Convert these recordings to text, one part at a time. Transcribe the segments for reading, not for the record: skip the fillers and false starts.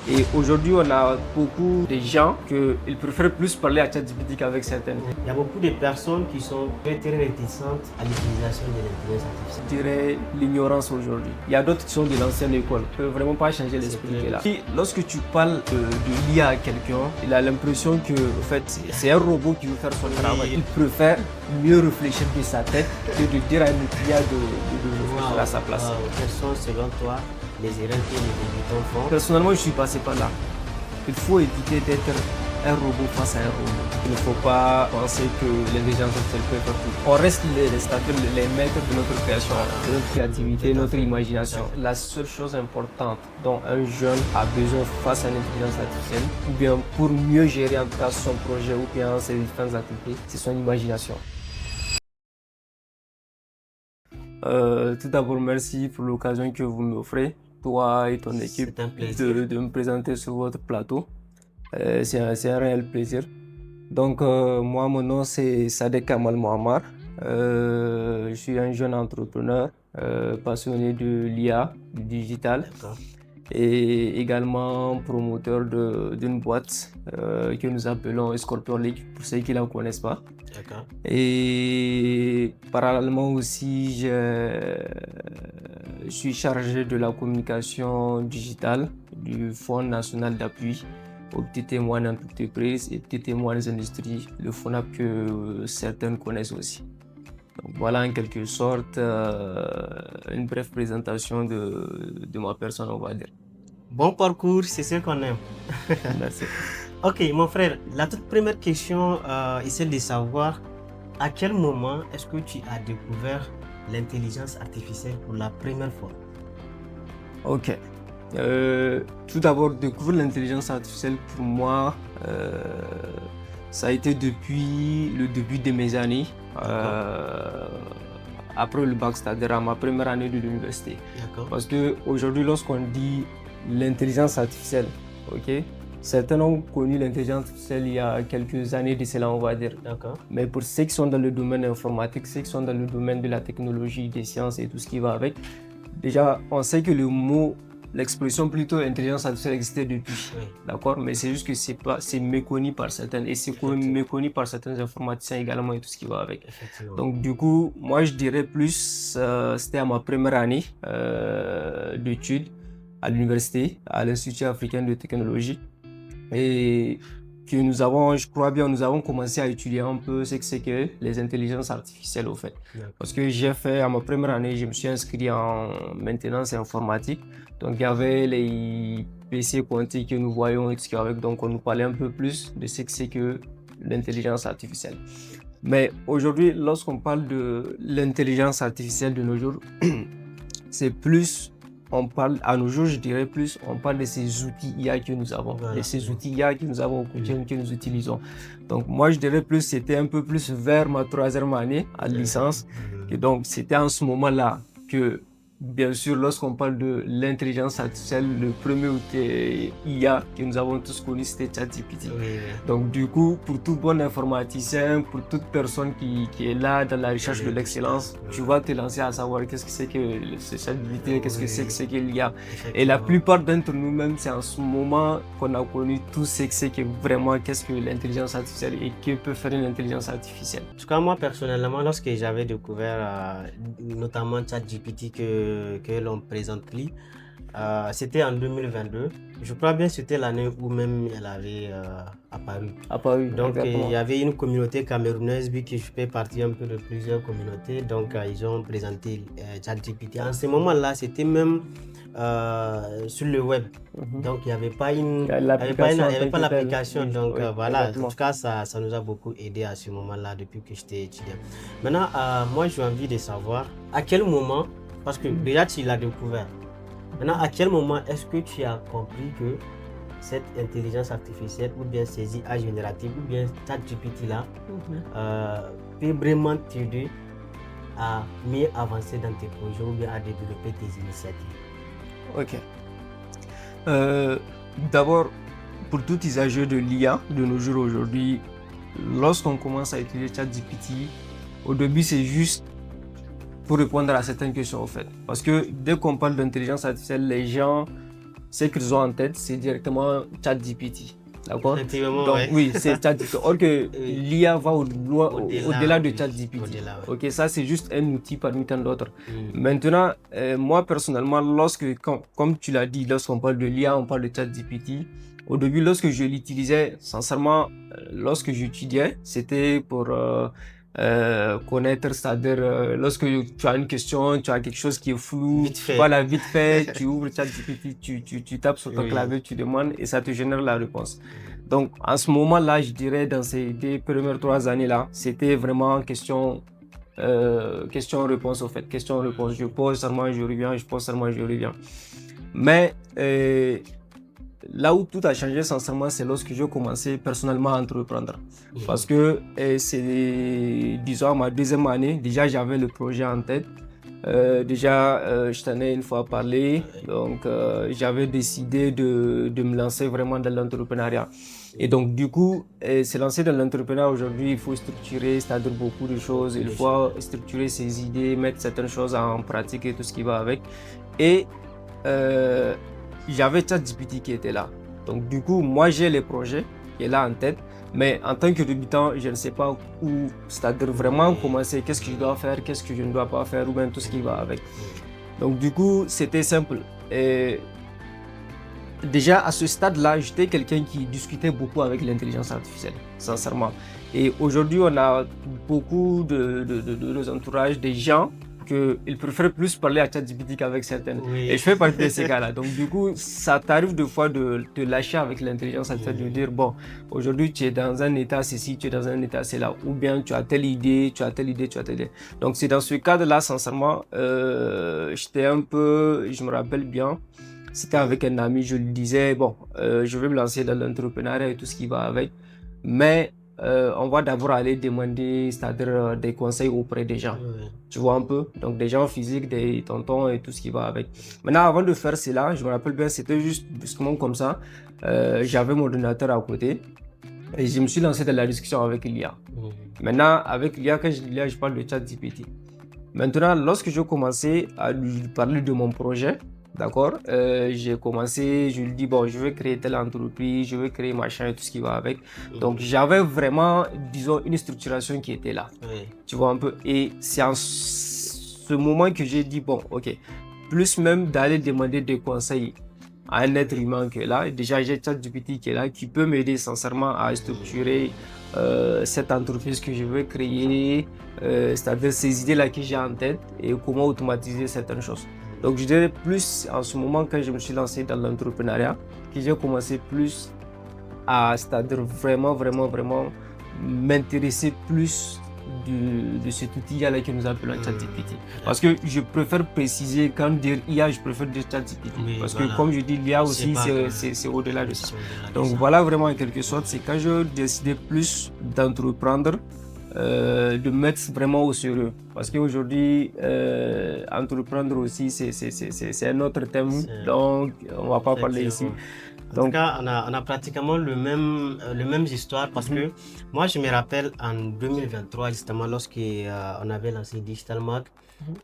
Et aujourd'hui, on a beaucoup de gens qu'ils préfèrent plus parler à ChatGPT qu'avec certaines. Il y a beaucoup de personnes qui sont très réticentes à l'utilisation de l'intelligence artificielle. Je dirais l'ignorance aujourd'hui. Il y a d'autres qui sont de l'ancienne école, qui ne peuvent vraiment pas changer l'esprit qui est là. Lorsque tu parles de l'IA à quelqu'un, il a l'impression que en fait, c'est un robot qui veut faire son travail. Il préfère mieux réfléchir de sa tête que de dire à une IA de réfléchir à sa place. Quelles sont selon toi les erreurs que les débutants font? Personnellement, je suis passé par là. Il faut éviter d'être un robot face à un robot. Il ne faut pas penser que l'intelligence artificielle peut faire tout. On reste les maîtres de notre création, de notre créativité, de notre imagination. La seule chose importante dont un jeune a besoin face à l'intelligence artificielle, ou bien pour mieux gérer en tout cas son projet ou bien ses différentes activités, c'est son imagination. Tout d'abord, merci pour l'occasion que vous m'offrez, toi et ton équipe, de me présenter sur votre plateau. C'est un réel plaisir. Donc, moi, mon nom, c'est Sadek Kamal Mohammar. Je suis un jeune entrepreneur passionné de l'IA, du digital, et également promoteur d'une boîte que nous appelons Scorpion League, pour ceux qui ne la connaissent pas. Et parallèlement aussi, je suis chargé de la communication digitale du Fonds national d'appui aux petites et moyennes entreprises et petites et moyennes industries, le FONAP que certains connaissent aussi. Donc voilà en quelque sorte une brève présentation de ma personne, on va dire. Bon parcours, c'est ce qu'on aime. Merci. Ok, mon frère, la toute première question est celle de savoir à quel moment est-ce que tu as découvert l'intelligence artificielle pour la première fois? Ok. Tout d'abord, découvrir l'intelligence artificielle pour moi, ça a été depuis le début de mes années, après le bac, c'est-à-dire à ma première année de l'université. Parce qu'aujourd'hui, lorsqu'on dit l'intelligence artificielle, certains ont connu l'intelligence artificielle il y a quelques années de cela, on va dire. Mais pour ceux qui sont dans le domaine informatique, ceux qui sont dans le domaine de la technologie, des sciences et tout ce qui va avec, déjà, on sait que l'expression plutôt intelligence artificielle existait depuis, d'accord, mais c'est juste que c'est méconnu par certains et c'est méconnu par certains informaticiens également et tout ce qui va avec. Donc du coup, moi je dirais plus, c'était à ma première année d'études à l'université, à l'Institut africain de technologie, et que nous avons commencé à étudier un peu ce que c'est que les intelligences artificielles au fait. Parce que j'ai fait, à ma première année, je me suis inscrit en maintenance informatique. Donc il y avait les PC quantiques que nous voyons et tout ce qui avec, donc on nous parlait un peu plus de ce que c'est que l'intelligence artificielle. Mais aujourd'hui, lorsqu'on parle de l'intelligence artificielle de nos jours, c'est plus, on parle à nos jours, je dirais plus, on parle de ces outils IA que nous avons, de ces outils IA que nous avons au quotidien, que nous utilisons. Donc moi, je dirais plus, c'était un peu plus vers ma troisième année à licence. Et donc c'était en ce moment-là que, bien sûr, lorsqu'on parle de l'intelligence artificielle, le premier outil IA que nous avons tous connu, c'était ChatGPT. Donc du coup, pour tout bon informaticien, pour toute personne qui est là dans la recherche de l'excellence, tu vas te lancer à savoir qu'est-ce que c'est que ChatGPT, qu'est-ce que c'est que l'IA. Et la plupart d'entre nous-mêmes, c'est en ce moment qu'on a connu tout ce que c'est que vraiment qu'est-ce que l'intelligence artificielle et que peut faire une intelligence artificielle. En tout cas, moi personnellement, lorsque j'avais découvert notamment ChatGPT que l'on présente, c'était en 2022. Je crois bien que c'était l'année où même elle avait apparu. Donc il y avait une communauté camerounaise, vu que je fais partie un peu de plusieurs communautés. Donc ils ont présenté ChatGPT. En ce moment-là, c'était même sur le web. Donc il n'y avait pas l'application. Donc voilà, en tout cas ça nous a beaucoup aidé à ce moment-là depuis que j'étais étudiant. Maintenant, moi j'ai envie de savoir à quel moment, parce que déjà tu l'as découvert. Maintenant, à quel moment est-ce que tu as compris que cette intelligence artificielle ou bien ces IA génératives ou bien ChatGPT là peut vraiment t'aider à mieux avancer dans tes projets ou bien à développer tes initiatives? Ok. D'abord, pour tout usager de l'IA de nos jours aujourd'hui, lorsqu'on commence à utiliser ChatGPT, au début c'est juste pour répondre à certaines questions en fait. Parce que dès qu'on parle d'intelligence artificielle, les gens ce qu'ils ont en tête, c'est directement ChatGPT. D'accord? Donc, oui, c'est ChatGPT. Or que l'IA va au-delà de ChatGPT. Ok, ça, c'est juste un outil parmi tant d'autres. Maintenant, moi, personnellement, comme tu l'as dit, lorsqu'on parle de l'IA, on parle de ChatGPT. Au début, lorsque je l'utilisais, sincèrement, lorsque j'étudiais, c'était pour connaître, c'est-à-dire lorsque tu as une question, tu as quelque chose qui est flou, voilà, vite fait, tu ouvres ChatGPT, tu tapes sur ton clavier, tu demandes et ça te génère la réponse. Donc, en ce moment-là, je dirais, dans ces 2 premières 3 années-là, c'était vraiment question-réponse au fait, question-réponse. Je pose seulement, je reviens, je pose seulement, je reviens. Mais là où tout a changé, sincèrement, c'est lorsque j'ai commencé personnellement à entreprendre. Parce que c'est, disons, ma 2e année, déjà j'avais le projet en tête. Je t'en ai une fois parlé, donc j'avais décidé de me lancer vraiment dans l'entrepreneuriat. Et donc du coup, se lancer dans l'entrepreneuriat aujourd'hui, il faut structurer, c'est-à-dire beaucoup de choses, il faut structurer ses idées, mettre certaines choses en pratique et tout ce qui va avec. Et j'avais ChatGPT qui était là. Donc du coup, moi j'ai les projets qui est là en tête, mais en tant que débutant, je ne sais pas où, c'est-à-dire vraiment commencer, qu'est-ce que je dois faire, qu'est-ce que je ne dois pas faire, ou bien tout ce qui va avec. Donc du coup, c'était simple. Et déjà à ce stade-là, j'étais quelqu'un qui discutait beaucoup avec l'intelligence artificielle, sincèrement. Et aujourd'hui, on a beaucoup de nos entourages, des gens qu'ils préfèrent plus parler à ChatGPT qu'avec certaines. Et je fais partie de ces cas-là. Donc du coup, ça t'arrive des fois de te lâcher avec l'intelligence artificielle, de dire, bon, aujourd'hui tu es dans un état ceci, tu es dans un état cela, ou bien tu as telle idée, tu as telle idée, tu as telle idée. Donc c'est dans ce cadre-là, sincèrement, j'étais un peu, je me rappelle bien, c'était avec un ami, je lui disais, bon, je vais me lancer dans l'entrepreneuriat et tout ce qui va avec, mais on va d'abord aller demander, c'est-à-dire des conseils auprès des gens. Tu vois un peu, donc des gens physiques, des tontons et tout ce qui va avec. Maintenant, avant de faire cela, je me rappelle bien, c'était juste brusquement comme ça. J'avais mon ordinateur à côté et je me suis lancé dans la discussion avec l'IA. Maintenant, avec l'IA, quand je dis l'IA, je parle de ChatGPT. Maintenant, lorsque j'ai commencé à lui parler de mon projet, d'accord, j'ai commencé, je lui dis, bon, je vais créer telle entreprise, je vais créer machin et tout ce qui va avec. Donc, j'avais vraiment, disons, une structuration qui était là. Tu vois un peu. Et c'est en ce moment que j'ai dit, bon, ok, plus même d'aller demander des conseils à un être humain qui est là. Déjà, j'ai ChatGPT qui est là, qui peut m'aider sincèrement à structurer cette entreprise que je veux créer, c'est-à-dire ces idées-là que j'ai en tête et comment automatiser certaines choses. Donc je dirais plus en ce moment quand je me suis lancé dans l'entrepreneuriat que j'ai commencé plus à, c'est-à-dire vraiment m'intéresser plus de cet outil-là que nous appelons ChatGPT. Parce que je préfère préciser, quand dire IA, je préfère dire ChatGPT. Parce que comme je dis, l'IA aussi, c'est au-delà de ça. Donc voilà vraiment en quelque sorte, c'est quand je décidais plus d'entreprendre, de mettre vraiment au sérieux. Parce qu'aujourd'hui, entreprendre aussi, c'est un autre thème, donc on ne va pas parler ici. En tout cas, on a pratiquement le même histoire parce que moi, je me rappelle en 2023, justement, lorsqu'on avait lancé Digital Mark,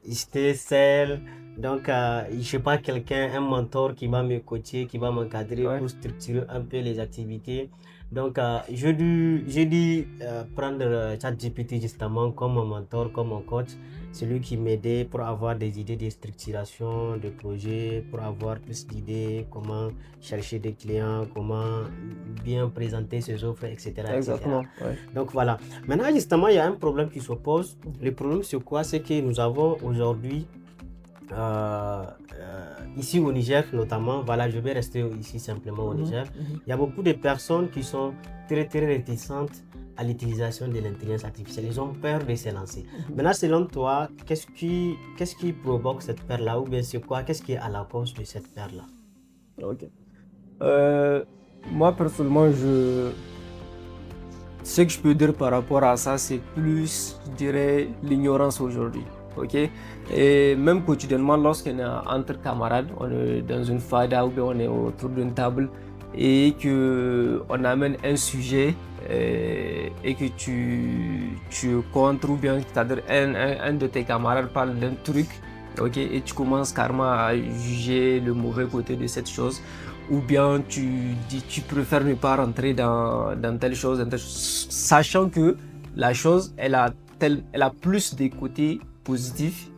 j'étais seul. Donc, je ne sais pas, quelqu'un, un mentor qui va me coacher, qui va m'encadrer pour structurer un peu les activités. Donc, j'ai dû prendre ChatGPT justement comme mon mentor, comme mon coach. C'est lui qui m'aidait pour avoir des idées de structuration de projets, pour avoir plus d'idées, comment chercher des clients, comment bien présenter ses offres, etc. Exactement. Donc voilà. Maintenant, justement, il y a un problème qui se pose. Le problème, c'est quoi? C'est que nous avons aujourd'hui, ici au Niger notamment, voilà, je vais rester ici simplement au Niger, il y a beaucoup de personnes qui sont très réticentes à l'utilisation de l'intelligence artificielle. Ils ont peur de se lancer. Maintenant, selon toi, qu'est-ce qui provoque cette peur-là, ou bien c'est quoi, qu'est-ce qui est à la cause de cette peur-là? Ok. Moi, personnellement, ce que je peux dire par rapport à ça, c'est plus, je dirais, l'ignorance aujourd'hui. Ok, et même quotidiennement, lorsqu'on est entre camarades, on est dans une fada ou bien on est autour d'une table et qu'on amène un sujet et que tu contre, ou bien c'est-à-dire un de tes camarades parle d'un truc, ok, et tu commences carrément à juger le mauvais côté de cette chose, ou bien tu préfères ne pas rentrer dans telle chose, sachant que la chose, elle a plus des côtés positifs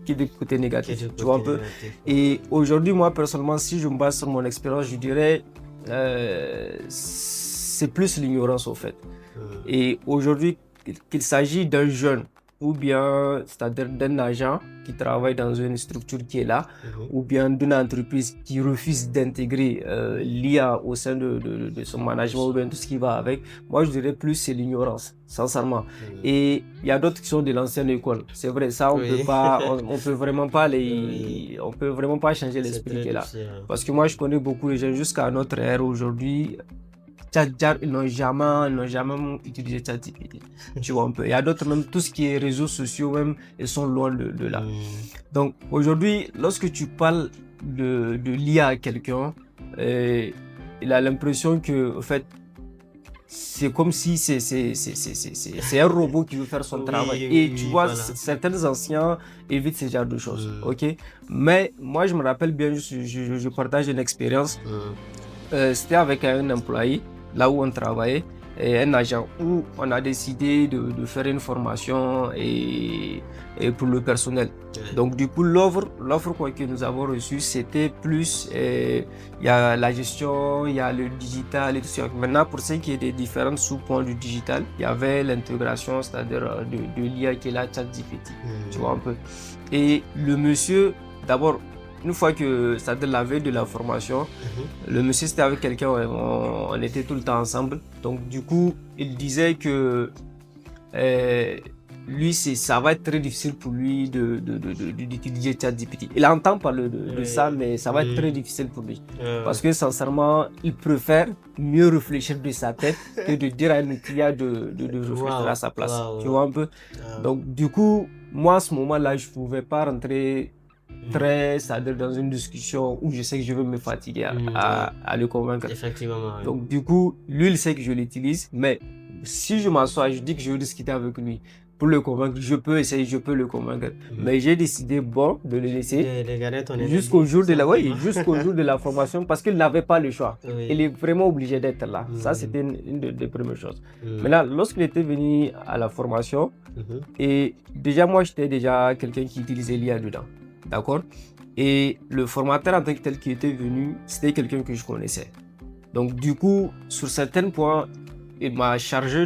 que des côtés négatifs, tu vois un peu. Et aujourd'hui, moi personnellement, si je me base sur mon expérience, je dirais c'est plus l'ignorance au fait. Et aujourd'hui, qu'il s'agit d'un jeune ou bien c'est-à-dire d'un agent qui travaille dans une structure qui est là, ou bien d'une entreprise qui refuse d'intégrer l'IA au sein de son management ou bien tout ce qui va avec, moi je dirais plus c'est l'ignorance, sincèrement. Et il y a d'autres qui sont de l'ancienne école, c'est vrai, ça on peut pas, on peut vraiment pas on peut vraiment pas changer l'esprit qui est là. Parce que moi je connais beaucoup de gens jusqu'à notre ère aujourd'hui, ils n'ont jamais utilisé ChatGPT. Tu vois un peu. Il y a d'autres, même tout ce qui est réseaux sociaux, même, ils sont loin de là. Donc aujourd'hui, lorsque tu parles de l'IA à quelqu'un, il a l'impression que, en fait, c'est comme si c'est un robot qui veut faire son travail. Et tu vois, certains anciens évitent ce genre de choses. Ok? Mais moi, je me rappelle bien, je partage une expérience. C'était avec un employé, là où on travaillait, et un agent où on a décidé de faire une formation et pour le personnel. Donc du coup, l'offre que nous avons reçue, c'était plus, il y a la gestion, il y a le digital et tout ça. Maintenant, pour ce qui est des différents sous-points du digital, il y avait l'intégration, c'est-à-dire de l'IA qui est la ChatGPT, tu vois un peu. Et le monsieur, d'abord, une fois que ça de la veille de la formation, le monsieur c'était avec quelqu'un, on était tout le temps ensemble. Donc du coup, il disait que lui, ça va être très difficile pour lui d'utiliser ChatGPT. Il entend parler de ça, mais ça va être très difficile pour lui. Parce que sincèrement, il préfère mieux réfléchir de sa tête que de dire à une IA de réfléchir à sa place. Tu vois un peu? Donc du coup, moi à ce moment-là, je ne pouvais pas rentrer c'est-à-dire dans une discussion où je sais que je vais me fatiguer à le convaincre. Effectivement. Donc du coup, lui il sait que je l'utilise, mais si je m'assois, je dis que je veux discuter avec lui pour le convaincre, je peux essayer, je peux le convaincre. Mais j'ai décidé de le laisser jusqu'au jour de la formation parce qu'il n'avait pas le choix. Il est vraiment obligé d'être là. Ça c'était une des premières choses. Maintenant, lorsqu'il était venu à la formation, et déjà moi j'étais déjà quelqu'un qui utilisait l'IA dedans. D'accord? Et le formateur en tant que tel qui était venu, c'était quelqu'un que je connaissais. Donc du coup, sur certains points, il m'a chargé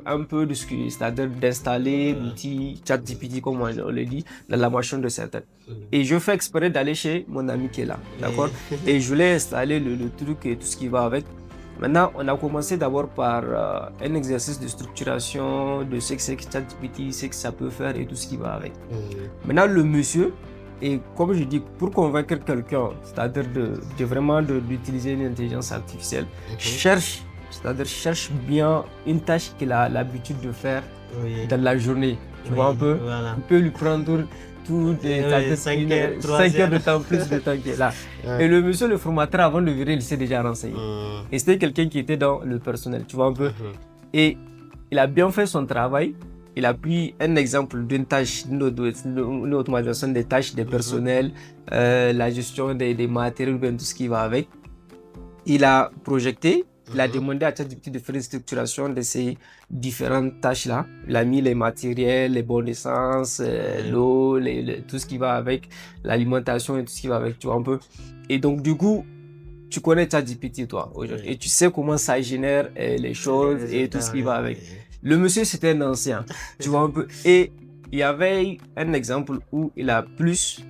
un peu de ce que, c'est-à-dire d'installer l'outil ChatGPT, comme on le dit, dans la machine de certains. Et je fais exprès d'aller chez mon ami qui est là. D'accord? Et je l'ai installé le truc et tout ce qui va avec. Maintenant, on a commencé d'abord par un exercice de structuration de ce que c'est que ChatGPT, ce que ça peut faire et tout ce qui va avec. Maintenant, le monsieur, et comme je dis, pour convaincre quelqu'un, c'est-à-dire vraiment d'utiliser une intelligence artificielle, cherche bien une tâche qu'il a l'habitude de faire dans la journée. Tu vois un peu? On peut lui prendre tout 5 heures de temps, plus de temps qu'il est là. Et le monsieur, le formateur, avant de virer, il s'est déjà renseigné. Et c'était quelqu'un qui était dans le personnel, tu vois un peu? Et il a bien fait son travail. Il a pris un exemple d'une tâche, une automatisation des tâches des personnels, la gestion des matériaux, tout ce qui va avec. Il a projeté, il a demandé à ChatGPT de faire une structuration de ces différentes tâches-là. Il a mis les matériels, les bons d'essence, l'eau, tout ce qui va avec, l'alimentation et tout ce qui va avec, tu vois un peu. Et donc du coup, tu connais ChatGPT toi aujourd'hui et tu sais comment ça génère les choses et tout ce qui va avec. Le monsieur, c'était un ancien, tu vois un peu. Et il y avait un exemple où il a pris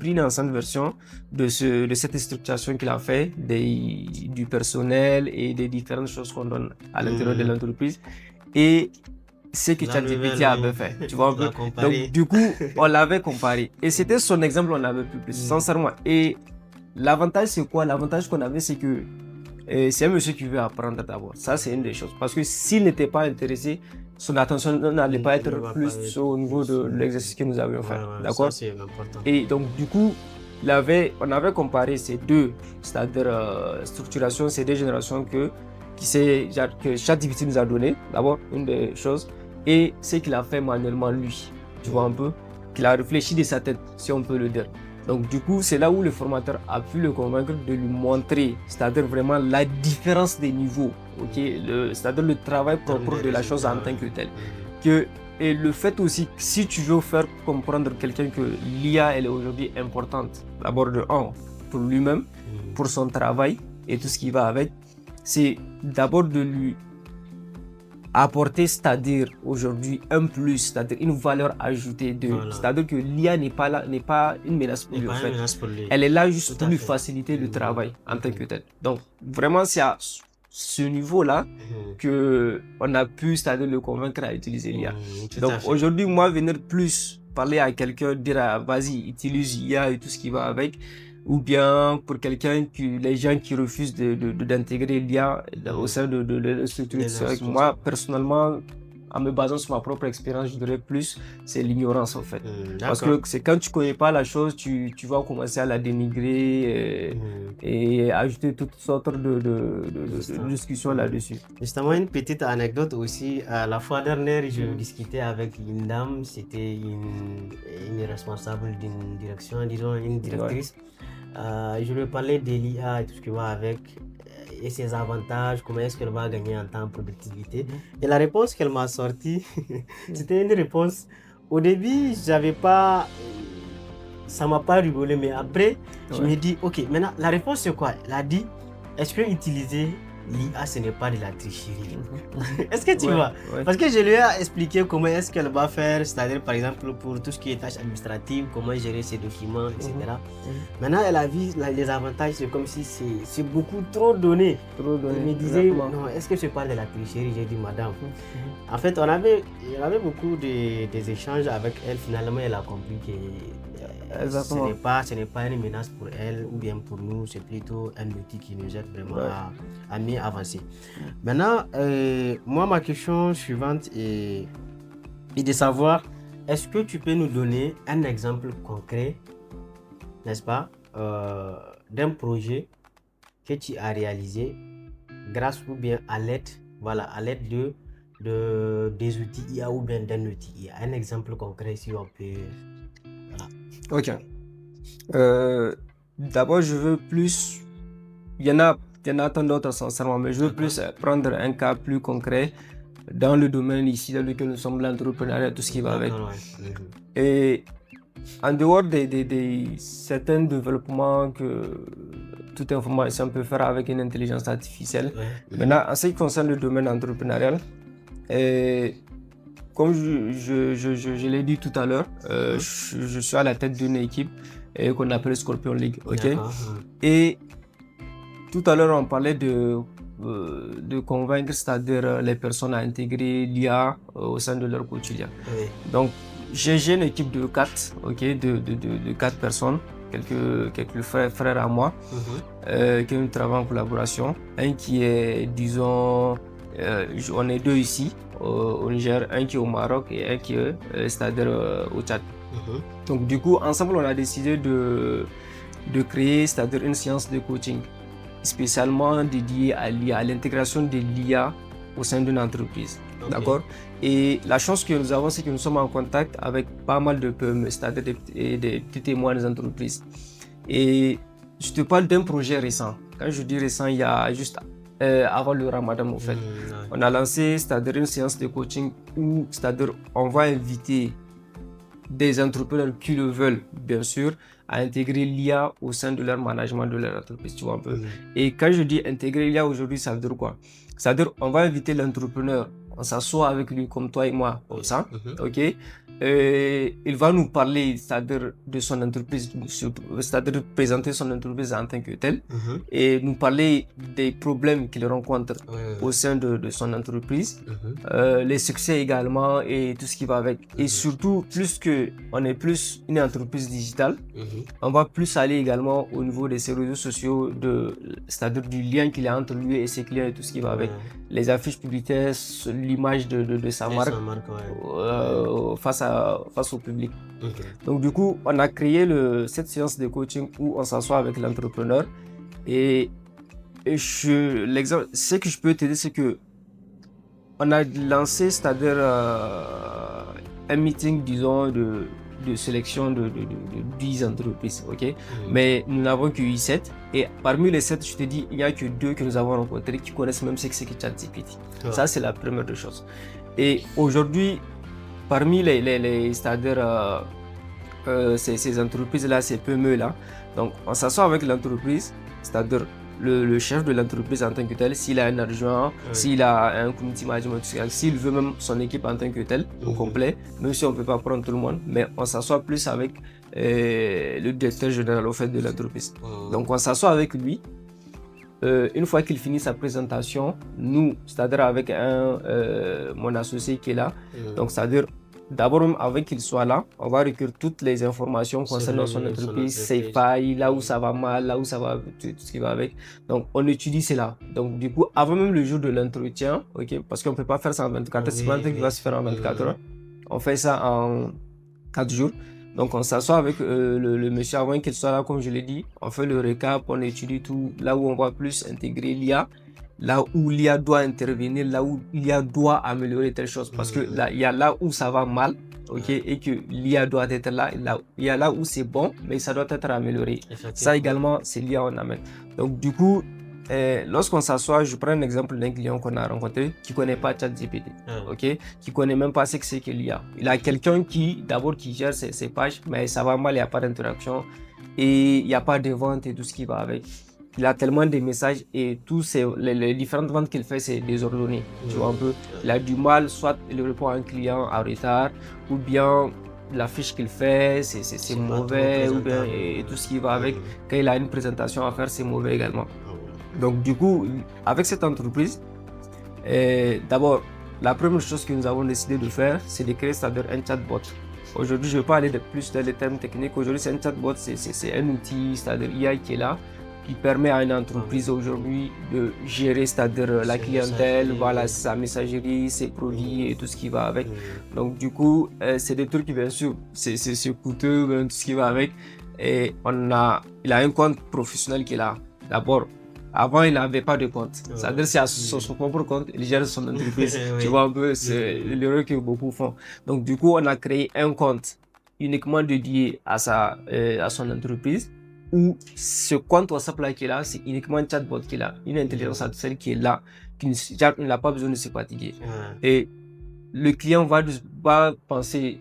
une ancienne version de cette structuration qu'il a fait du personnel et des différentes choses qu'on donne à l'intérieur de l'entreprise. Et ce que ChatGPT avait fait, tu vois un peu. Donc du coup, on l'avait comparé. Et c'était son exemple, on l'avait plus, sincèrement. Et l'avantage, c'est quoi? L'avantage qu'on avait, c'est que c'est un monsieur qui veut apprendre d'abord. Ça, c'est une des choses. Parce que s'il n'était pas intéressé, son attention n'allait pas être plus au niveau de l'exercice que nous avions fait. D'accord? Ça, c'est important. Et donc, du coup, on avait comparé ces deux, c'est-à-dire structuration, ces deux générations que ChatGPT nous a donné, d'abord, une des choses, et ce qu'il a fait manuellement lui. Tu vois un peu? qu'il a réfléchi de sa tête, si on peut le dire. Donc du coup, c'est là où le formateur a pu le convaincre de lui montrer, c'est-à-dire vraiment la différence des niveaux, c'est-à-dire le travail propre de la chose en tant que tel. Et le fait aussi, si tu veux faire comprendre quelqu'un que l'IA, elle est aujourd'hui importante, d'abord de un, pour lui-même, pour son travail et tout ce qui va avec, c'est d'abord de lui apporter, c'est-à-dire aujourd'hui un plus, c'est-à-dire une valeur ajoutée, c'est-à-dire que l'IA n'est pas une menace pour lui, en fait. Elle est là juste pour lui faciliter le travail en tant que tel. Donc vraiment, c'est à ce niveau-là qu'on a pu, c'est-à-dire le convaincre à utiliser l'IA. Donc aujourd'hui, moi, venir plus parler à quelqu'un, dire vas-y, utilise l'IA et tout ce qui va avec, ou bien pour quelqu'un les gens qui refusent d'intégrer l'IA au sein de la structure. Moi, personnellement, en me basant sur ma propre expérience, je dirais plus, c'est l'ignorance en fait. Parce que c'est quand tu connais pas la chose, tu vas commencer à la dénigrer et ajouter toutes sortes de discussions là-dessus. Justement, une petite anecdote aussi. La fois dernière, je discutais avec une dame, c'était une responsable d'une direction, disons une directrice. Je lui parlais de l'IA et tout ce qui va avec et ses avantages, comment est-ce qu'elle va gagner en temps de productivité. Et la réponse qu'elle m'a sortie, c'était une réponse. Au début, ça m'a pas rigolé, mais après, je me dis, ok, maintenant, la réponse c'est quoi? Elle a dit, est-ce que utiliser l'IA, ce n'est pas de la tricherie? Est-ce que tu vois? Parce que je lui ai expliqué comment est-ce qu'elle va faire, c'est-à-dire par exemple pour tout ce qui est tâches administratives, comment gérer ses documents, etc. Maintenant, elle a vu les avantages, c'est comme si c'est beaucoup trop donné. Elle me disait, non, est-ce que c'est pas de la tricherie? J'ai dit, madame. En fait, il y avait beaucoup des échanges avec elle. Finalement, elle a compris que ce n'est pas une menace pour elle ou bien pour nous, c'est plutôt un outil qui nous aide vraiment à mieux avancer. Maintenant, moi, ma question suivante est de savoir, est-ce que tu peux nous donner un exemple concret, n'est-ce pas, d'un projet que tu as réalisé grâce ou bien à l'aide des outils IA ou bien d'un outil IA. Un exemple concret si on peut... Ok. D'abord, je veux plus... Il y en a tant d'autres sincèrement, mais je veux plus prendre un cas plus concret dans le domaine ici dans lequel nous sommes, l'entrepreneuriat, tout ce qui va avec. Et en dehors des certains développements que toute information peut faire avec une intelligence artificielle, maintenant, en ce qui concerne le domaine entrepreneurial, comme je l'ai dit tout à l'heure, je suis à la tête d'une équipe qu'on appelle Scorpion League. Et tout à l'heure, on parlait de convaincre, c'est-à-dire les personnes à intégrer l'IA au sein de leur quotidien. Donc, j'ai une équipe de 4, de 4 personnes, quelques frères à moi, qui nous travaillent en collaboration. Un qui est, disons, on est 2 ici au Niger, un qui est au Maroc et un qui est, c'est-à-dire au Tchad. Donc du coup, ensemble, on a décidé de créer, c'est-à-dire une séance de coaching spécialement dédiée à l'IA, à l'intégration de l'IA au sein d'une entreprise. D'accord? Et la chance que nous avons, c'est que nous sommes en contact avec pas mal de PME, c'est-à-dire des petites et moyennes entreprises. Et je te parle d'un projet récent. Quand je dis récent, il y a juste avant le Ramadan, en fait. On a lancé, c'est-à-dire une séance de coaching où, c'est-à-dire, on va inviter des entrepreneurs qui le veulent, bien sûr, à intégrer l'IA au sein de leur management de leur entreprise, tu vois un peu. Et quand je dis intégrer l'IA aujourd'hui, ça veut dire quoi? Ça veut dire on va inviter l'entrepreneur, on s'assoit avec lui comme toi et moi, comme ça, ok? Il va nous parler, c'est-à-dire de son entreprise, c'est-à-dire présenter son entreprise en tant que telle, et nous parler des problèmes qu'il rencontre au sein de son entreprise, les succès également et tout ce qui va avec. Et surtout, plus que on est plus une entreprise digitale, on va plus aller également au niveau de ses réseaux sociaux, c'est-à-dire du lien qu'il y a entre lui et ses clients et tout ce qui va avec. Les affiches publicitaires, l'image de sa marque face au public. Donc du coup, on a créé cette séance de coaching où on s'assoit avec l'entrepreneur et l'exemple, ce que je peux t'aider, c'est que on a lancé, c'est-à-dire un meeting, disons, de sélection de 10 entreprises, ok? Mais nous n'avons que eu 7. Et parmi les 7, je te dis, il n'y a que 2 que nous avons rencontrés qui connaissent même ce que c'est que ChatGPT. Ça, c'est la première des choses. Et aujourd'hui, parmi c'est-à-dire ces entreprises-là, ces PME-là, donc on s'assoit avec l'entreprise, c'est-à-dire le chef de l'entreprise en tant que tel, s'il a un adjoint, s'il a un community management, s'il veut même son équipe en tant que tel, au complet, même si on ne peut pas prendre tout le monde, mais on s'assoit plus avec le directeur général au fait de l'entreprise. Donc on s'assoit avec lui. Une fois qu'il finit sa présentation, nous, c'est-à-dire avec mon associé qui est là, donc c'est-à-dire d'abord, avant qu'il soit là, on va recueillir toutes les informations concernant son entreprise, ses failles, là où ça va mal, là où ça va, tout ce qui va avec. Donc, on étudie cela. Donc, du coup, avant même le jour de l'entretien, ok, parce qu'on ne peut pas faire ça en 24 heures, c'est pas un truc qui va se faire en 24 heures. On fait ça en 4 jours. Donc, on s'assoit avec le monsieur avant qu'il soit là, comme je l'ai dit. On fait le récap, on étudie tout, là où on va plus intégrer l'IA. Là où l'IA doit intervenir, là où l'IA doit améliorer telle chose. Parce que là, il y a là où ça va mal, ok, et que l'IA doit être là. Il y a là où c'est bon, mais ça doit être amélioré. Ça également, c'est l'IA on amène. Donc du coup, lorsqu'on s'assoit, je prends un exemple d'un client qu'on a rencontré qui ne connaît pas ChatGPT, ok, qui ne connaît même pas ce que c'est que l'IA. Il a quelqu'un qui gère ses pages, mais ça va mal, il n'y a pas d'interaction et il n'y a pas de vente et tout ce qui va avec. Il a tellement de messages et tous les différentes ventes qu'il fait, c'est désordonné. Tu vois un peu, il a du mal, soit il répond à un client en retard, ou bien la fiche qu'il fait, c'est mauvais, ou bien et tout ce qui va avec. Quand il a une présentation à faire, c'est mauvais également. Donc du coup, avec cette entreprise, d'abord, la première chose que nous avons décidé de faire, c'est de créer c'est-à-dire un chatbot. Aujourd'hui, je ne vais pas aller plus dans les termes techniques. Aujourd'hui, c'est un chatbot, c'est un outil, c'est-à-dire IA qui est là, qui permet à une entreprise aujourd'hui de gérer, c'est-à-dire la clientèle, voilà, sa messagerie, ses produits et tout ce qui va avec. Donc du coup, c'est des trucs qui bien sûr, c'est coûteux, tout ce qui va avec. Et il a un compte professionnel qui est là. D'abord, avant, il n'avait pas de compte. C'est-à-dire c'est à son propre compte, il gère son entreprise. Tu vois un peu, c'est l'erreur que beaucoup font. Donc du coup, on a créé un compte uniquement dédié à son entreprise. Où ce compte WhatsApp là qui est là, c'est uniquement un chatbot qui est là, une intelligence artificielle qui est là, qui n'a pas besoin de se fatiguer. Et le client va penser,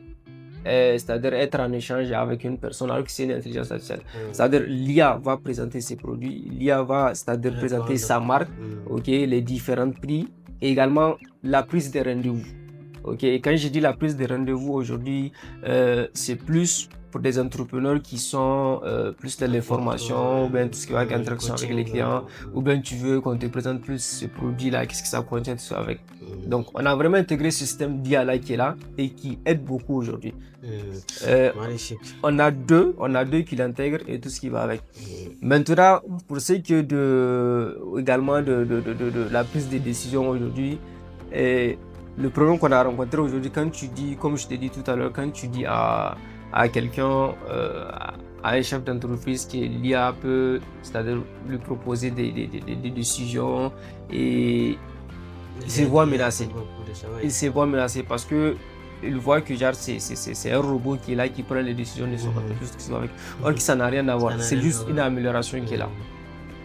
c'est-à-dire être en échange avec une personne alors que c'est une intelligence artificielle. C'est-à-dire l'IA va présenter ses produits, l'IA va c'est-à-dire présenter sa marque, ok, les différents prix et également la prise des rendez-vous. Ok, et quand je dis la prise des rendez-vous aujourd'hui, c'est plus pour des entrepreneurs qui sont plus dans l'information, ou bien tout ce qui va avec l'interaction avec les clients, ou bien tu veux qu'on te présente plus ce produit-là, qu'est-ce que ça contient, tout ça avec. Donc, on a vraiment intégré ce système d'IA-là qui est là et qui aide beaucoup aujourd'hui. On a deux qui l'intègrent et tout ce qui va avec. Maintenant, pour ce qui est également de la prise de décision aujourd'hui, le problème qu'on a rencontré aujourd'hui, quand tu dis, comme je t'ai dit tout à l'heure, quand tu dis à quelqu'un, à un chef d'entreprise qui l'IA peut, c'est-à-dire lui proposer des décisions et il se voit menacé. Il se voit menacé parce que il voit que genre c'est un robot qui est là qui prend les décisions de son entreprise. Or que ça n'a rien à voir, c'est juste une amélioration qui est là.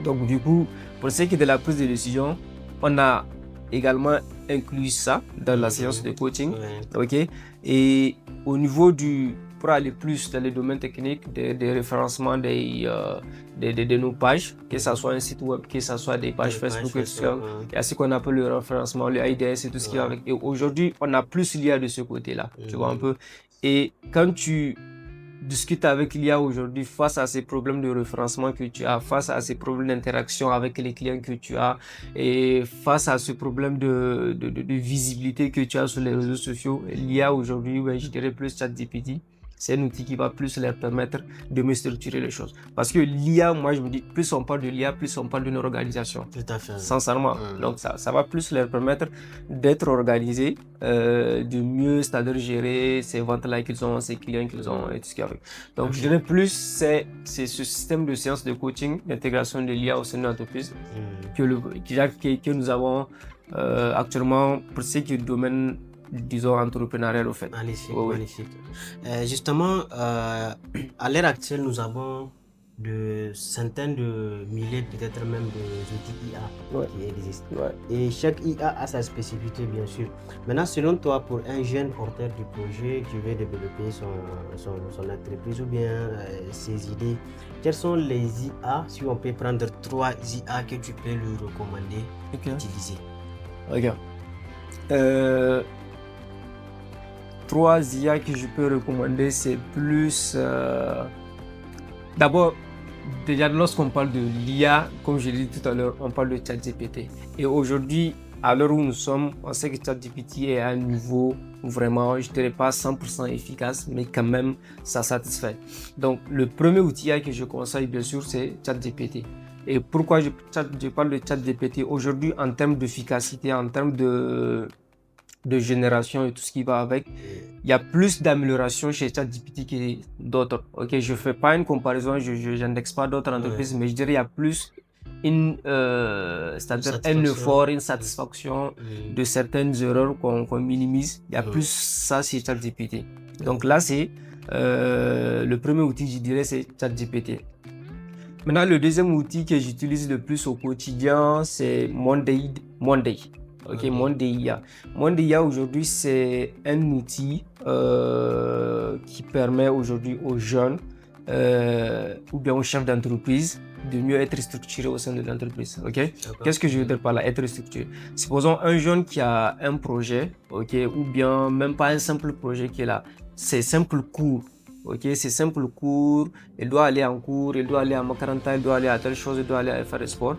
Donc du coup, pour ce qui est de la prise de décision, on a également inclus ça dans la séance de coaching, ok. Et au niveau pour aller plus dans les domaines techniques, des référencements de nos pages, que ce soit un site web, que ce soit des pages Facebook, il y a ce qu'on appelle le référencement, le IDS et tout ce qui va avec. Et aujourd'hui, on a plus l'IA de ce côté-là, tu vois un peu. Et quand tu discute avec l'IA aujourd'hui face à ces problèmes de référencement que tu as, face à ces problèmes d'interaction avec les clients que tu as et face à ce problème de visibilité que tu as sur les réseaux sociaux, l'IA aujourd'hui, je dirais plus ChatGPT, c'est un outil qui va plus leur permettre de mieux structurer les choses. Parce que l'IA, moi je me dis, plus on parle de l'IA, plus on parle d'une organisation. Tout à fait. Sincèrement. Donc ça va plus leur permettre d'être organisés, de mieux, c'est-à-dire gérer ces ventes-là qu'ils ont, ces clients qu'ils ont et tout ce qu'il y a avec. Donc je dirais plus, c'est ce système de séance de coaching, d'intégration de l'IA au sein de l'entreprise que nous avons actuellement pour ce qui est du domaine disons, entrepreneuriale au fait. Magnifique, magnifique. Justement, à l'heure actuelle, nous avons de centaines de milliers, peut-être même d'outils IA qui existent. Et chaque IA a sa spécificité, bien sûr. Maintenant, selon toi, pour un jeune porteur du projet qui veut développer son entreprise ou bien ses idées, quelles sont les IA, si on peut prendre 3 IA que tu peux lui recommander d'utiliser? Regarde. 3 IA que je peux recommander, c'est plus... D'abord, déjà lorsqu'on parle de l'IA, comme je l'ai dit tout à l'heure, on parle de ChatGPT. Et aujourd'hui, à l'heure où nous sommes, on sait que ChatGPT est à un niveau vraiment, je ne dirais pas 100% efficace, mais quand même, ça satisfait. Donc, le premier outil que je conseille, bien sûr, c'est ChatGPT. Et pourquoi je parle de ChatGPT aujourd'hui en termes d'efficacité, en termes de génération et tout ce qui va avec, il y a plus d'amélioration chez ChatGPT que d'autres. Ok, je fais pas une comparaison, je n'indexe pas d'autres entreprises, mais je dirais il y a plus c'est-à-dire un effort, une satisfaction de certaines erreurs qu'on minimise. Il y a plus ça chez ChatGPT. Donc là, c'est le premier outil, je dirais, c'est ChatGPT. Maintenant, le deuxième outil que j'utilise le plus au quotidien, c'est Monday. Monday.IA. Monday.IA aujourd'hui, c'est un outil qui permet aujourd'hui aux jeunes ou bien aux chefs d'entreprise de mieux être structurés au sein de l'entreprise. Qu'est-ce que je veux dire par là, être structuré? Supposons un jeune qui a un projet, ou bien même pas un simple projet qui est là, c'est simple cours. C'est simple cours, il doit aller en cours, il doit aller à Makaranta, il doit aller à telle chose, il doit aller faire le sport.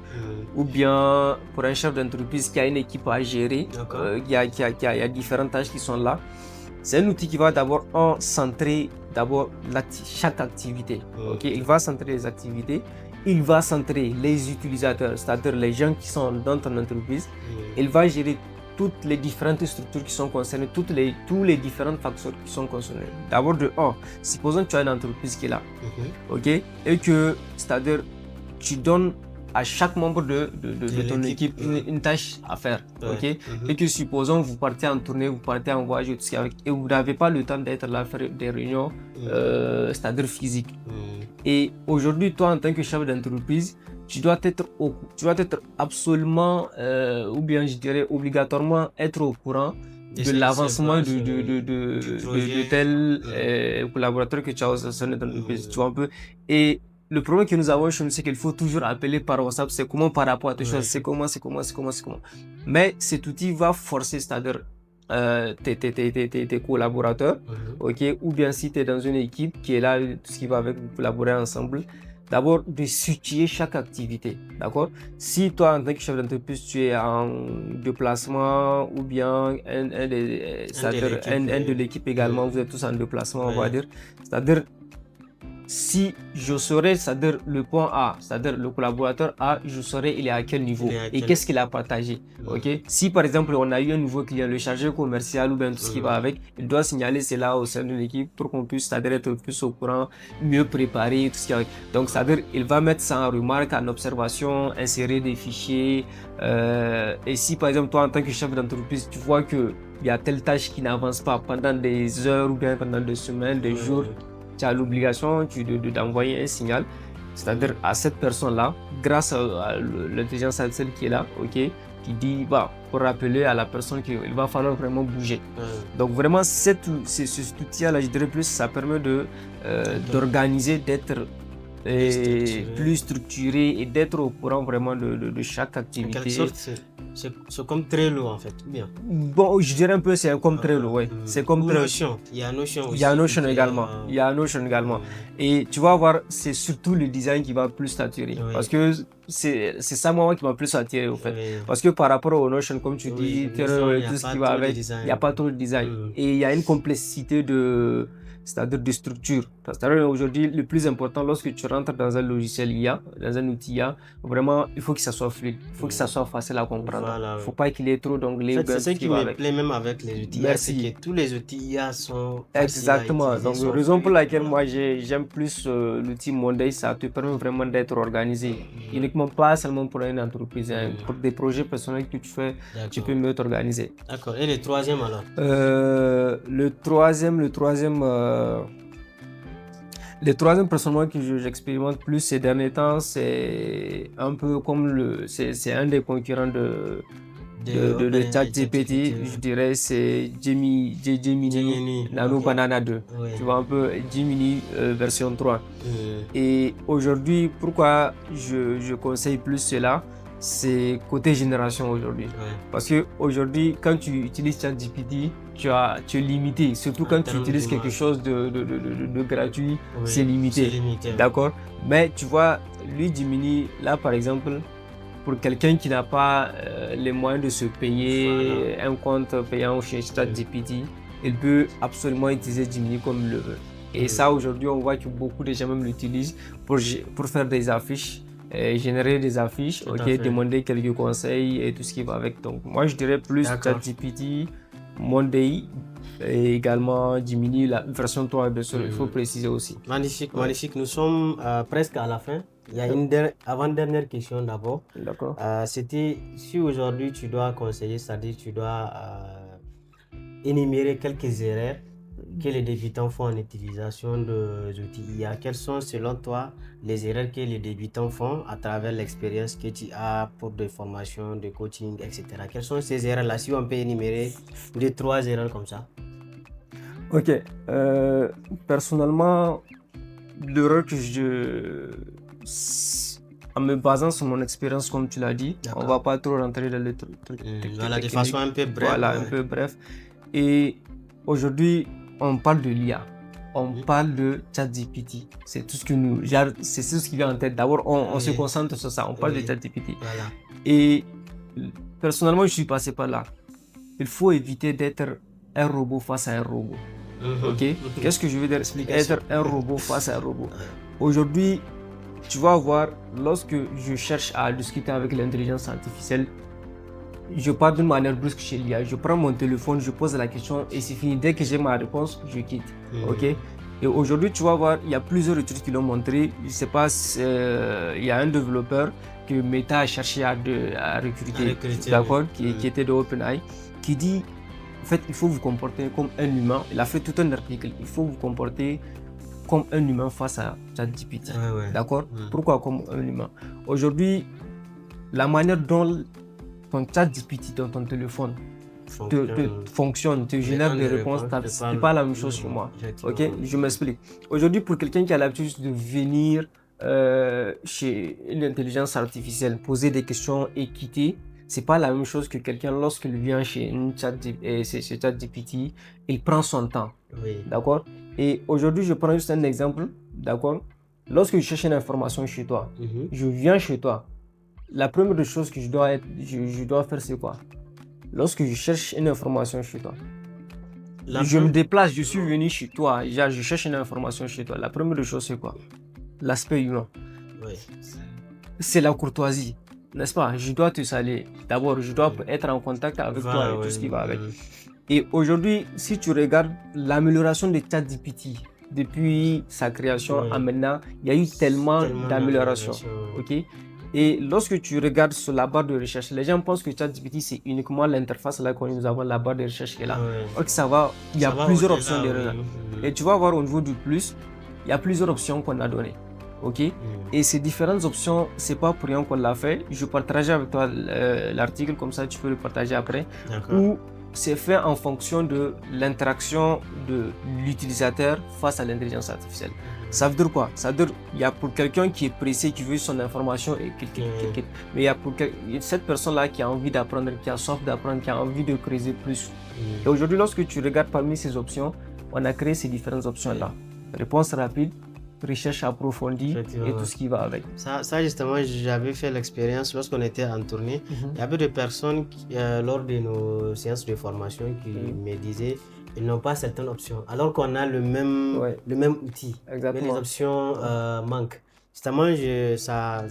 Ou bien pour un chef d'entreprise qui a une équipe à gérer, il y a différentes tâches qui sont là. C'est un outil qui va d'abord centrer chaque activité. Il va centrer les activités, il va centrer les utilisateurs, c'est-à-dire les gens qui sont dans ton entreprise. Il va gérer toutes les différentes structures qui sont concernées, tous les différents facteurs qui sont concernés. D'abord supposons que tu as une entreprise qui est là, et que, c'est-à-dire, tu donnes à chaque membre de ton équipe une tâche à faire, et que supposons vous partez en tournée, vous partez en voyage, et vous n'avez pas le temps d'être là, faire des réunions, c'est-à-dire physiques. Et aujourd'hui, toi, en tant que chef d'entreprise, tu dois être absolument, ou bien je dirais obligatoirement être au courant de l'avancement de tel collaborateur que tu as au sein de ton entreprise. Tu vois un peu. Et le problème que nous avons chez nous, c'est qu'il faut toujours appeler par WhatsApp, c'est comment par rapport à tes choses, c'est comment. Mais cet outil va forcer, c'est-à-dire tes collaborateurs, ou bien si tu es dans une équipe qui est là, tout ce qui va avec, vous collaborer ensemble, d'abord de situer chaque activité, d'accord? Si toi en tant que chef d'entreprise tu es en déplacement ou bien un de l'équipe également, vous êtes tous en déplacement, on va dire, c'est-à-dire si je saurais, c'est-à-dire le point A, c'est-à-dire le collaborateur A, je saurais il est à quel niveau et qu'est-ce qu'il a partagé. Si par exemple on a eu un nouveau client, le chargé commercial ou bien tout ce qui va avec, il doit signaler cela au sein de l'équipe pour qu'on puisse, c'est-à-dire être plus au courant, mieux préparé, tout ce qui va avec. Donc c'est-à-dire il va mettre ça en remarque, en observation, insérer des fichiers. Et si par exemple toi en tant que chef d'entreprise, tu vois que il y a telle tâche qui n'avance pas pendant des heures ou bien pendant des semaines, des jours, tu as l'obligation d'envoyer un signal, c'est-à-dire à cette personne-là, grâce à l'intelligence artificielle qui est là, qui dit, pour rappeler à la personne qu'il va falloir vraiment bouger. Donc vraiment, cet outil-là, je dirais plus, ça permet d'organiser, d'être plus structuré et d'être au courant vraiment de chaque activité. En quelque sorte, c'est comme Trello en fait, bien. Bon, je dirais un peu c'est comme Trello, c'est comme Trello. Notion. Il y a Notion aussi. Il y a Notion également. Et tu vas voir, c'est surtout le design qui va plus t'attirer. Parce que c'est ça moi qui m'a plus attiré au fait. Parce que par rapport au Notion, comme tu dis, tout ce qui va avec, il n'y a pas trop de design. Et il y a une complexité c'est-à-dire de structure. C'est-à-dire aujourd'hui, le plus important, lorsque tu rentres dans un logiciel IA, dans un outil IA, vraiment, il faut que ça soit fluide, il faut que ça soit facile à comprendre. Voilà, Il ne faut pas qu'il y ait trop d'onglets. En fait, c'est ce qui me plaît même avec les outils IA, c'est que tous les outils IA sont faciles Exactement. à utiliser. Donc, la raison pour laquelle moi j'aime plus l'outil Monday, ça te permet vraiment d'être organisé. Uniquement pas seulement pour une entreprise, hein. Pour des projets personnels que tu fais, tu peux mieux t'organiser. D'accord. Et le troisième alors? Le troisième personnellement que j'expérimente plus ces derniers temps, c'est un peu comme c'est un des concurrents de ChatGPT, je dirais, c'est Gemini Nano Banana 2. Oui. Tu vois un peu Gemini version 3. Et aujourd'hui, pourquoi je conseille plus cela, c'est côté génération aujourd'hui. Parce que aujourd'hui, quand tu utilises ChatGPT, tu es limité. Surtout quand tu utilises quelque chose de gratuit, c'est limité. D'accord? Mais tu vois, lui, Gemini, là par exemple, pour quelqu'un qui n'a pas les moyens de se payer un compte payant chez ChatGPT, il peut absolument utiliser Gemini comme il le veut. Et ça, aujourd'hui, on voit que beaucoup de gens même l'utilisent pour faire des affiches, générer des affiches, demander quelques conseils et tout ce qui va avec. Donc, moi, je dirais plus ChatGPT, Monday et également Gemini, la version 3, bien sûr, il faut préciser aussi. Magnifique, magnifique. Nous sommes presque à la fin. Il y a une avant-dernière question d'abord. D'accord. C'était si aujourd'hui tu dois conseiller, c'est-à-dire tu dois énumérer quelques erreurs que les débutants font en utilisation des outils IA. Quelles sont selon toi les erreurs que les débutants font à travers l'expérience que tu as pour des formations, de coaching, etc. Quelles sont ces erreurs-là? Si on peut énumérer 2-3 erreurs comme ça. Ok. Personnellement, l'erreur que en me basant sur mon expérience, comme tu l'as dit, on va pas trop rentrer dans les trucs. Voilà, de façon un peu brève. Voilà, un peu bref. Et aujourd'hui, on parle de l'IA, on parle de ChatGPT. C'est tout ce que c'est ce qui vient en tête. D'abord, on se concentre sur ça. On parle de ChatGPT. Voilà. Et personnellement, je suis passé par là. Il faut éviter d'être un robot face à un robot. Ok? Qu'est-ce que je veux dire? Être un robot face à un robot. Aujourd'hui, tu vas voir, lorsque je cherche à discuter avec l'intelligence artificielle, je pars d'une manière brusque chez l'IA. Je prends mon téléphone, je pose la question et c'est fini. Dès que j'ai ma réponse, je quitte. Ok? Et aujourd'hui, tu vas voir, il y a plusieurs études qui l'ont montré. Je sais pas, il y a un développeur que Meta a cherché à recruter, d'accord, qui était de OpenAI, qui dit, en fait, il faut vous comporter comme un humain. Il a fait tout un article. Il faut vous comporter comme un humain face à ChatGPT. D'accord? Pourquoi comme un humain? Aujourd'hui, la manière dont ton ChatGPT dans ton téléphone fonctionne, te génère des réponses, c'est pas la même chose chez moi. Ok? Je m'explique. Aujourd'hui, pour quelqu'un qui a l'habitude de venir chez une intelligence artificielle, poser des questions et quitter, c'est pas la même chose que quelqu'un lorsqu'il vient chez ChatGPT, il prend son temps. D'accord? Et aujourd'hui, je prends juste un exemple. D'accord? Lorsque je cherche une information chez toi, je viens chez toi. La première des choses que je dois faire, c'est quoi? Lorsque je cherche une information chez toi, je me déplace, je suis venu chez toi, je cherche une information chez toi. La première des choses, c'est quoi? L'aspect humain. C'est la courtoisie, n'est-ce pas? Je dois te saluer. D'abord, je dois être en contact avec toi et tout ce qui va avec. Et aujourd'hui, si tu regardes l'amélioration de ChatGPT depuis sa création à maintenant, il y a eu tellement d'améliorations. Ok? Et lorsque tu regardes sur la barre de recherche, les gens pensent que ChatGPT c'est uniquement l'interface là que nous avons, la barre de recherche qui est là. Donc ça va, il y a plusieurs options derrière. Et tu vas voir au niveau du plus, il y a plusieurs options qu'on a données. Ok? Et ces différentes options, c'est pas pour rien qu'on l'a fait. Je partagerai avec toi l'article, comme ça tu peux le partager après. Où c'est fait en fonction de l'interaction de l'utilisateur face à l'intelligence artificielle. Ça veut dire quoi? Ça veut dire qu'il y a pour quelqu'un qui est pressé, qui veut son information, et mais il y a pour cette personne-là qui a envie d'apprendre, qui a soif d'apprendre, qui a envie de creuser plus. Et aujourd'hui, lorsque tu regardes parmi ces options, on a créé ces différentes options-là. Réponse rapide, recherche approfondie et tout ce qui va avec. Ça justement, j'avais fait l'expérience lorsqu'on était en tournée. Il y avait des personnes lors de nos séances de formation qui me disaient Ils n'ont pas certaines options. Alors qu'on a le même outil. Exactement. Mais les options manquent. Justement, ça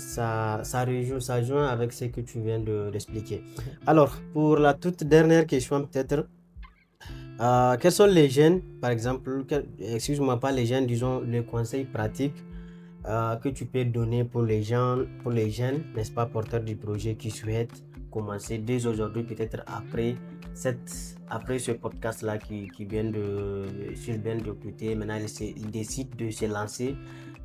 joint avec ce que tu viens d'expliquer. Alors, pour la toute dernière question, peut-être, quels sont les jeunes, par exemple, excuse-moi, pas les jeunes, disons, les conseils pratiques que tu peux donner pour les jeunes, n'est-ce pas, porteurs du projet qui souhaitent commencer dès aujourd'hui, peut-être après ce podcast-là qui vient d'écouter. Maintenant, ils décident de se lancer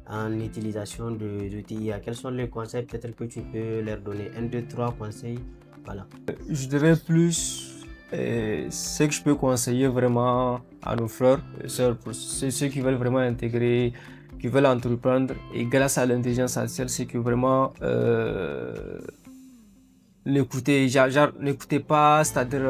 en utilisation de TIA. Quels sont les conseils peut-être que tu peux leur donner? 1, 2, 3 conseils. Voilà. Je dirais plus ce que je peux conseiller vraiment à nos frères et sœurs, pour ceux qui veulent vraiment intégrer, qui veulent entreprendre, et grâce à l'intelligence artificielle, c'est que vraiment n'écoutez pas, c'est-à-dire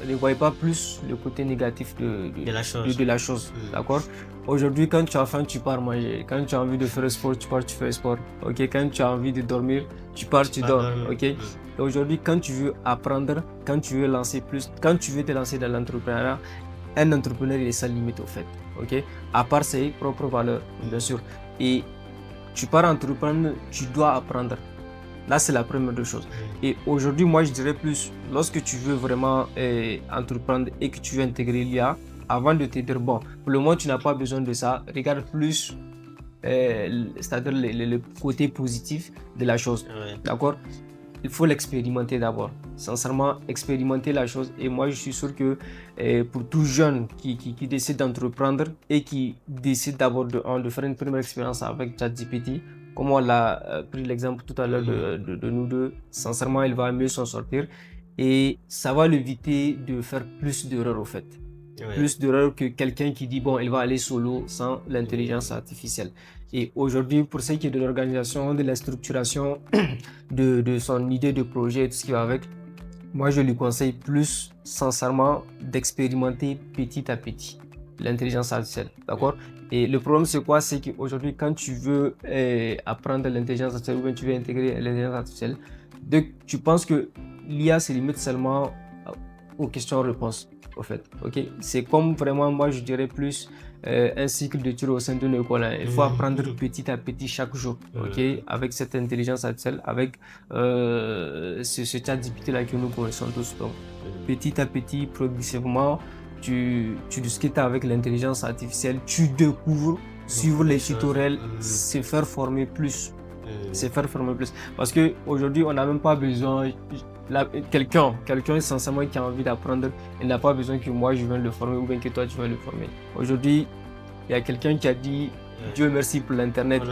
ne voyez pas plus le côté négatif de la chose. D'accord? Aujourd'hui, quand tu as faim, tu pars manger. Quand tu as envie de faire sport, tu pars, tu fais sport. Ok? Quand tu as envie de dormir, tu pars, tu dors. Ok? Et aujourd'hui, quand tu veux apprendre, quand tu veux lancer plus, quand tu veux te lancer dans l'entrepreneuriat, un entrepreneur, il est sans limite au fait. Ok? À part ses propres valeurs, bien sûr. Et tu pars entreprendre, tu dois apprendre. Là, c'est la première des choses. Et aujourd'hui, moi, je dirais plus, lorsque tu veux vraiment entreprendre et que tu veux intégrer l'IA, avant de te dire, bon, pour le moment, tu n'as pas besoin de ça, regarde plus, c'est-à-dire le côté positif de la chose. D'accord? Il faut l'expérimenter d'abord. Sincèrement, expérimenter la chose. Et moi, je suis sûr que pour tout jeune qui décide d'entreprendre et qui décide d'abord de faire une première expérience avec ChatGPT, comme on l'a pris l'exemple tout à l'heure de nous deux, sincèrement, il va mieux s'en sortir. Et ça va l'éviter de faire plus d'erreurs au fait. Plus d'erreurs que quelqu'un qui dit, bon, il va aller solo sans l'intelligence artificielle. Et aujourd'hui, pour ce qui est de l'organisation, de la structuration, de son idée de projet et tout ce qui va avec, moi, je lui conseille plus, sincèrement, d'expérimenter petit à petit l'intelligence artificielle. D'accord? Et le problème, c'est quoi? C'est qu'aujourd'hui, quand tu veux apprendre l'intelligence artificielle ou bien tu veux intégrer l'intelligence artificielle, tu penses que l'IA se limite seulement aux questions-réponses, au fait. Ok? C'est comme vraiment, moi, je dirais plus un cycle de tir au sein d'une école. Il faut apprendre petit à petit chaque jour, ok? Avec cette intelligence artificielle, avec ce ChatGPT-là que nous connaissons tous. Donc, petit à petit, progressivement, tu discutes avec l'intelligence artificielle, tu découvres, suivre les tutoriels, se faire former plus. Parce qu'aujourd'hui, on n'a même pas besoin. Quelqu'un sincèrement qui a envie d'apprendre, il n'a pas besoin que moi je vienne le former ou bien que toi tu viennes le former. Aujourd'hui, il y a quelqu'un qui a dit Dieu merci pour l'internet.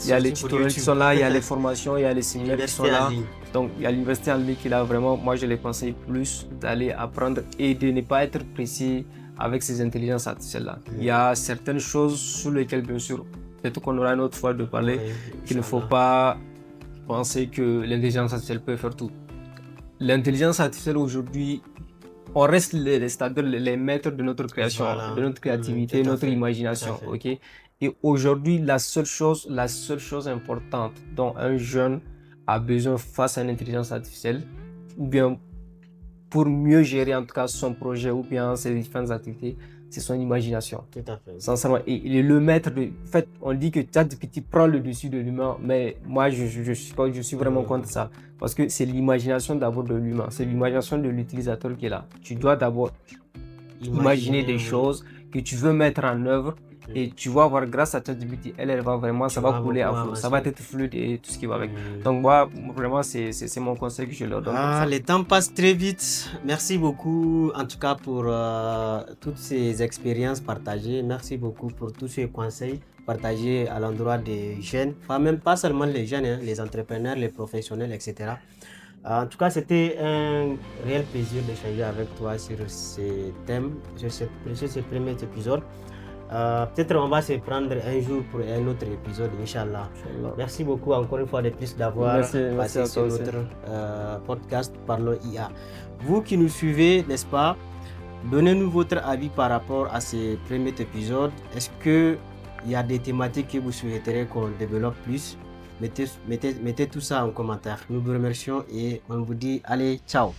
Il y a les tutoriels qui sont là, il y a les formations, il y a les séminaires qui sont là. Donc il y a l'université en ligne qui est là vraiment. Moi je les conseille plus d'aller apprendre et de ne pas être pressé avec ces intelligences artificielles là. Il y a certaines choses sur lesquelles bien sûr peut-être qu'on aura une autre fois de parler, qu'il ne faut pas penser que l'intelligence artificielle peut faire tout. L'intelligence artificielle aujourd'hui, on reste les maîtres de notre création, de notre créativité, de notre imagination. Okay? Et aujourd'hui, la seule chose importante dont un jeune a besoin face à l'intelligence artificielle, ou bien pour mieux gérer en tout cas son projet ou bien ses différentes activités, c'est son imagination. Tout à fait. Sincèrement, il est le maître de. En fait, on dit que ChatGPT prend le dessus de l'humain, mais moi, je suis vraiment contre ça. Parce que c'est l'imagination d'abord de l'humain, c'est l'imagination de l'utilisateur qui est là. Tu dois d'abord imaginer des choses que tu veux mettre en œuvre. Et tu vas voir, grâce à ChatGPT, elle va vraiment, ça va couler à flot, ça va être fluide et tout ce qui va avec. Donc moi, vraiment, c'est mon conseil que je leur donne. Le temps passe très vite. Merci beaucoup, en tout cas, pour toutes ces expériences partagées. Merci beaucoup pour tous ces conseils partagés à l'endroit des jeunes. Pas seulement les jeunes, hein, les entrepreneurs, les professionnels, etc. En tout cas, c'était un réel plaisir d'échanger avec toi sur ces thèmes, sur ce premier épisode. Peut-être on va se prendre un jour pour un autre épisode, Inch'Allah. Merci beaucoup encore une fois de plus d'avoir passé sur notre podcast Parlons IA. Vous qui nous suivez, n'est-ce pas, donnez-nous votre avis par rapport à ce premier épisode. Est-ce qu'il y a des thématiques que vous souhaiteriez qu'on développe plus? Mettez tout ça en commentaire. Nous vous remercions et on vous dit allez, ciao.